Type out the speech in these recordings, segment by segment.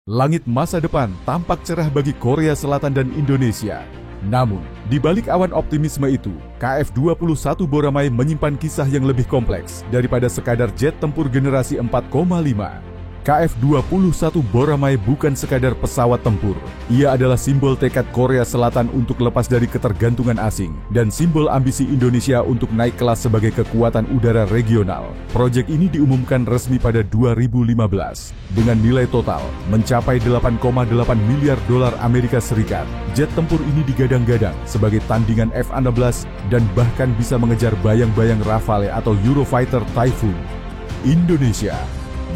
Langit masa depan tampak cerah bagi Korea Selatan dan Indonesia. Namun, di balik awan optimisme itu, KF-21 Boramae menyimpan kisah yang lebih kompleks daripada sekadar jet tempur generasi 4,5. KF-21 Boramae bukan sekadar pesawat tempur. Ia adalah simbol tekad Korea Selatan untuk lepas dari ketergantungan asing dan simbol ambisi Indonesia untuk naik kelas sebagai kekuatan udara regional. Proyek ini diumumkan resmi pada 2015 dengan nilai total mencapai 8,8 miliar dolar Amerika Serikat. Jet tempur ini digadang-gadang sebagai tandingan F-16 dan bahkan bisa mengejar bayang-bayang Rafale atau Eurofighter Typhoon. Indonesia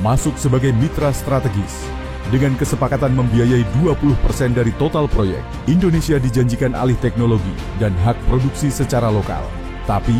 masuk sebagai mitra strategis. Dengan kesepakatan membiayai 20% dari total proyek, Indonesia dijanjikan alih teknologi dan hak produksi secara lokal. Tapi,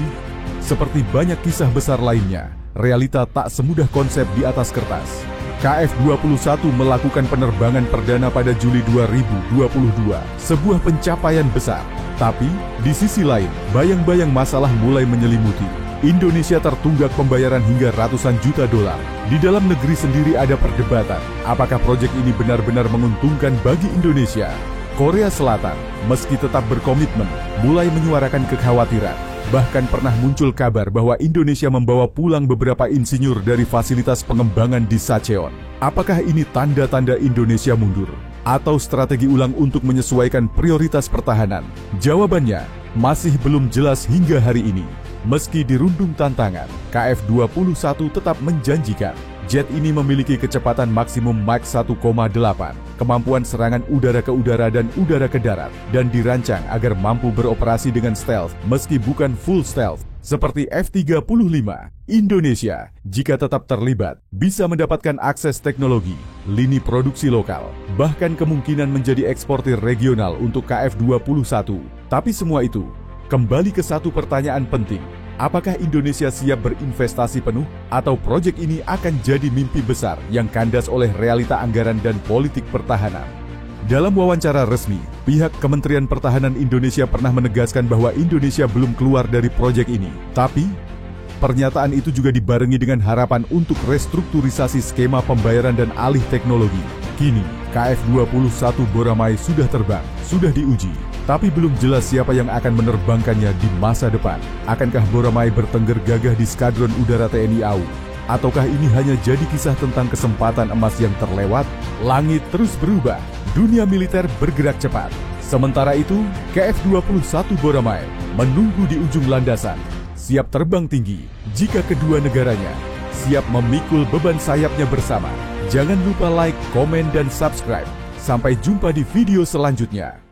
seperti banyak kisah besar lainnya, realita tak semudah konsep di atas kertas. KF-21 melakukan penerbangan perdana pada Juli 2022, sebuah pencapaian besar. Tapi, di sisi lain, bayang-bayang masalah mulai menyelimuti. Indonesia tertunggak pembayaran hingga ratusan juta dolar. Di dalam negeri sendiri ada perdebatan, apakah proyek ini benar-benar menguntungkan bagi Indonesia? Korea Selatan, meski tetap berkomitmen, mulai menyuarakan kekhawatiran. Bahkan pernah muncul kabar bahwa Indonesia membawa pulang beberapa insinyur dari fasilitas pengembangan di Sacheon. Apakah ini tanda-tanda Indonesia mundur? Atau strategi ulang untuk menyesuaikan prioritas pertahanan? Jawabannya masih belum jelas hingga hari ini. Meski dirundung tantangan, KF-21 tetap menjanjikan. Jet ini memiliki kecepatan maksimum Mach 1,8, kemampuan serangan udara ke udara dan udara ke darat, dan dirancang agar mampu beroperasi dengan stealth meski bukan full stealth, seperti F-35. Indonesia, jika tetap terlibat, bisa mendapatkan akses teknologi, lini produksi lokal, bahkan kemungkinan menjadi eksportir regional untuk KF-21. Tapi semua itu kembali ke satu pertanyaan penting. Apakah Indonesia siap berinvestasi penuh? Atau proyek ini akan jadi mimpi besar yang kandas oleh realita anggaran dan politik pertahanan? Dalam wawancara resmi, pihak Kementerian Pertahanan Indonesia pernah menegaskan bahwa Indonesia belum keluar dari proyek ini. Tapi, pernyataan itu juga dibarengi dengan harapan untuk restrukturisasi skema pembayaran dan alih teknologi. Kini, KF-21 Boramae sudah terbang, sudah diuji. Tapi belum jelas siapa yang akan menerbangkannya di masa depan. Akankah Boramae bertengger gagah di Skadron Udara TNI AU? Ataukah ini hanya jadi kisah tentang kesempatan emas yang terlewat? Langit terus berubah, dunia militer bergerak cepat. Sementara itu, KF-21 Boramae menunggu di ujung landasan, siap terbang tinggi jika kedua negaranya siap memikul beban sayapnya bersama. Jangan lupa like, komen, dan subscribe. Sampai jumpa di video selanjutnya.